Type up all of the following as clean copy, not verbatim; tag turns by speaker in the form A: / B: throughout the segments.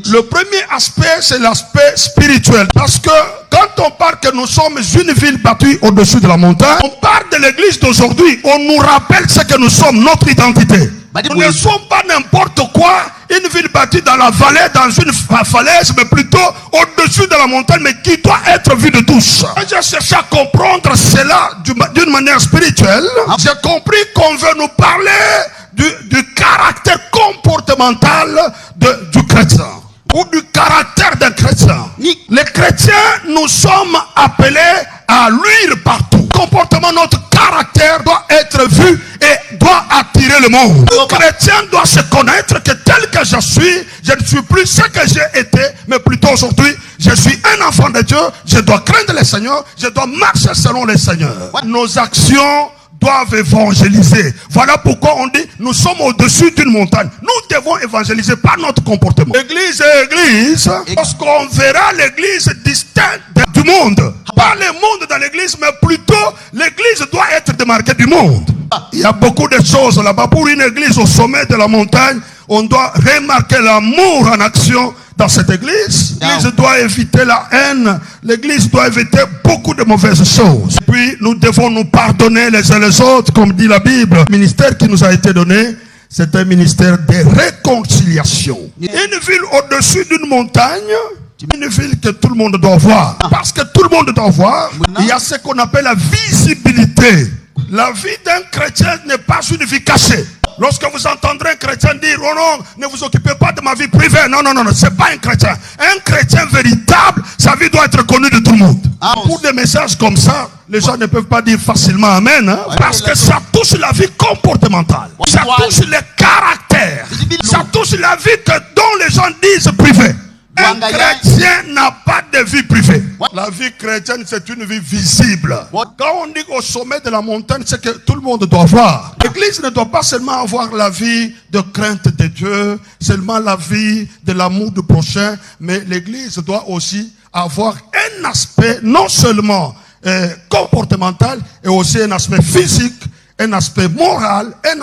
A: Le premier aspect, c'est l'aspect spirituel. Parce que quand on parle que nous sommes une ville bâtie au-dessus de la montagne, on parle de l'église d'aujourd'hui. On nous rappelle ce que nous sommes, notre identité. Nous ne sommes pas n'importe quoi, une ville bâtie dans la vallée, dans une falaise, mais plutôt au-dessus de la montagne, mais qui doit être vue de tous. J'ai cherché à comprendre cela d'une manière spirituelle. J'ai compris qu'on veut nous parler du caractère comportemental du chrétien, ou du caractère d'un chrétien. Les chrétiens, nous sommes appelés à luire partout. Comportement, notre caractère doit être vu et doit attirer le monde. Le chrétien doit se connaître que tel que je ne suis plus ce que j'ai été, mais plutôt aujourd'hui, je suis un enfant de Dieu, je dois craindre le Seigneur, je dois marcher selon le Seigneur. Nos actions doivent évangéliser. Voilà pourquoi on dit, nous sommes au-dessus d'une montagne. Nous devons évangéliser par notre comportement. Église est église, parce qu'on verra l'église distincte du monde. Pas le monde dans l'église, mais plutôt l'église doit être démarquée du monde. Il y a beaucoup de choses là-bas. Pour une église au sommet de la montagne, on doit remarquer l'amour en action dans cette église. L'église doit éviter la haine. L'église doit éviter beaucoup de mauvaises choses. Puis nous devons nous pardonner les uns les autres, comme dit la Bible. Le ministère qui nous a été donné, c'est un ministère de réconciliation. Une ville au-dessus d'une montagne, une ville que tout le monde doit voir. Parce que tout le monde doit voir, il y a ce qu'on appelle la visibilité. La vie d'un chrétien n'est pas une vie cachée. Lorsque vous entendrez un chrétien dire, oh non, ne vous occupez pas de ma vie privée. Non, c'est pas un chrétien. Un chrétien véritable, sa vie doit être connue de tout le monde. Pour des messages comme ça, les gens ne peuvent pas dire facilement amen, hein, parce que ça touche la vie comportementale. Ça touche le caractère. Ça touche la vie dont les gens disent privée. Un chrétien n'a pas de vie privée. La vie chrétienne, c'est une vie visible. Quand on dit au sommet de la montagne, c'est que tout le monde doit voir. L'église ne doit pas seulement avoir la vie de crainte de Dieu, seulement la vie de l'amour du prochain, mais l'église doit aussi avoir un aspect non seulement comportemental, et aussi un aspect physique, un aspect moral, un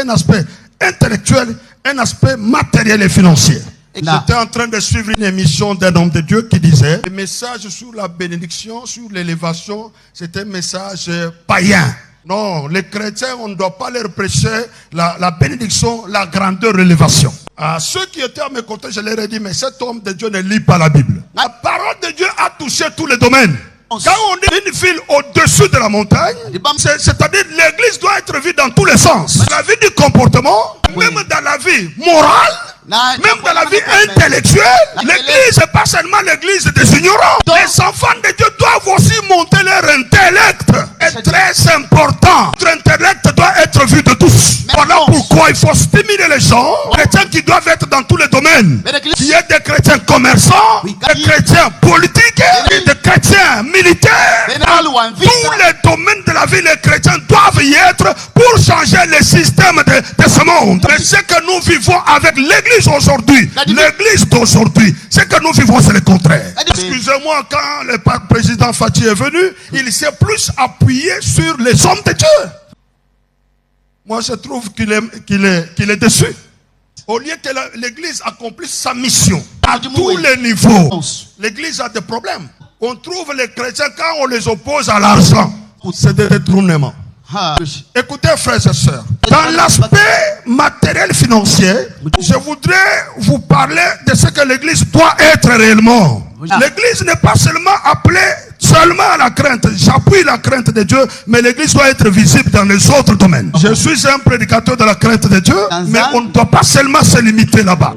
A: aspect intellectuel, un aspect matériel et financier. J'étais en train de suivre une émission d'un homme de Dieu qui disait, le message sur la bénédiction, sur l'élévation, c'est un message païen. Non, les chrétiens, on ne doit pas leur prêcher la bénédiction, la grandeur, l'élévation. À ceux qui étaient à mes côtés, je leur ai dit, mais cet homme de Dieu ne lit pas la Bible. La parole de Dieu a touché tous les domaines. Quand on dit une ville au-dessus de la montagne, c'est-à-dire l'église doit être vue dans tous les sens. La vie du comportement, même dans la vie morale, même dans la vie intellectuelle. L'église n'est pas seulement l'église des ignorants. Les enfants de Dieu doivent aussi monter leur intellect. C'est très important. Notre intellect doit être vu de tous. Voilà pourquoi il faut stimuler les gens, chrétiens qui doivent être dans tous les domaines. Il y a des chrétiens commerçants, des chrétiens politiques, des chrétiens militaires. Tous les domaines de la vie, les chrétiens doivent y être pour changer le système de ce monde. Mais ce que nous vivons avec l'église aujourd'hui, l'église d'aujourd'hui, ce que nous vivons, c'est le contraire. Excusez-moi, quand le président Fathi est venu, il s'est plus appuyé sur les hommes de Dieu. Moi, je trouve qu'il est déçu. Au lieu que l'église accomplisse sa mission à tous les niveaux, l'église a des problèmes. On trouve les chrétiens quand on les oppose à l'argent. C'est des détournements. Écoutez, frères et sœurs, dans l'aspect matériel financier, je voudrais vous parler de ce que l'église doit être réellement. L'église n'est pas seulement appelée seulement à la crainte. J'appuie la crainte de Dieu, mais l'église doit être visible dans les autres domaines. Je suis un prédicateur de la crainte de Dieu, mais on ne doit pas seulement se limiter là-bas.